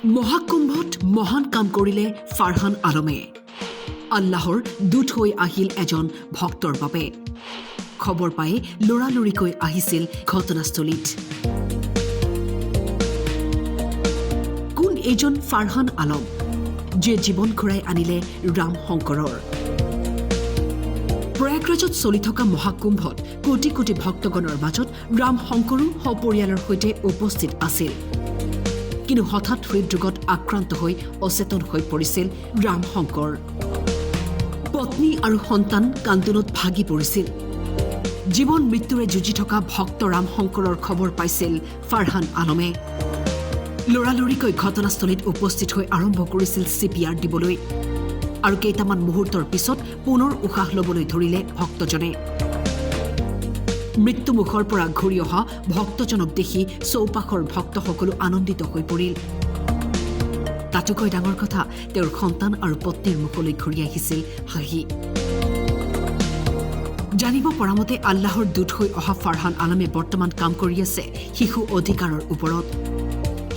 মহাকুম্ভত মহান কাম কৰিলে ফাৰহান আলমে আল্লাহৰ দূত হৈ আহিল এজন ভক্তৰ বাবে খবৰ পাই লৰালৰিকৈ আহিছিল ঘটনাস্থলীত কোন এজন ফাৰহান আলম যে জীৱন ঘূৰাই আনিলে ৰাম শংকৰৰ প্ৰয়াগৰাজত চলি থকা মহাকুম্ভত কোটি কোটি ভক্তগণৰ মাজত ৰাম শংকৰো সপৰিয়ালৰ সৈতে উপস্থিত আছিল কিন্তু হঠাৎ হৃদৰোগত আক্ৰান্ত হৈ অচেতন হৈ পৰিছিল ৰাম শংকৰ পত্নী আৰু সন্তান কান্দোনত ভাগি পৰিছিল জীৱন মৃত্যুৰে যুঁজি থকা ভক্ত ৰাম শংকৰৰ খবৰ পাইছিল ফাৰহান আলমে লৰালৰিকৈ ঘটনাস্থলীত উপস্থিত হৈ আৰম্ভ কৰিছিল চিপিআৰ দিবলৈ আৰু কেইটামান মুহূৰ্তৰ পিছত পুনৰ উশাহ ল'বলৈ ধৰিলে ভক্তজনে মৃত্যুমুখৰ পৰা ঘূৰি অহা ভক্তজনক দেখি চৌপাশৰ ভক্তসকলো আনন্দিত হৈ পৰিল তাতোকৈ ডাঙৰ কথা তেওঁৰ সন্তান আৰু পত্নীৰ মুখলৈ ঘূৰি আহিছিল হাঁহি জানিব পৰা মতে আল্লাহৰ দূত হৈ অহা ফাৰহান আলমে বৰ্তমান কাম কৰি আছে শিশু অধিকাৰৰ ওপৰত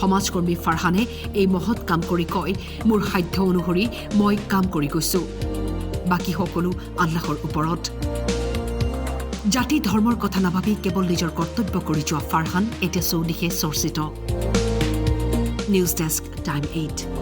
সমাজকৰ্মী ফাৰহানে এই মহৎ কাম কৰি কয় মোৰ সাধ্য অনুসৰি মই কাম কৰি গৈছো বাকী সকলো আল্লাহৰ ওপৰত জাতি ধৰ্মৰ কথা নাভাবি কেৱল নিজৰ কৰ্তব্য কৰি যোৱা ফাৰহান এতিয়া চৌদিশে চৰ্চিত নিউজ ডেস্ক টাইম 8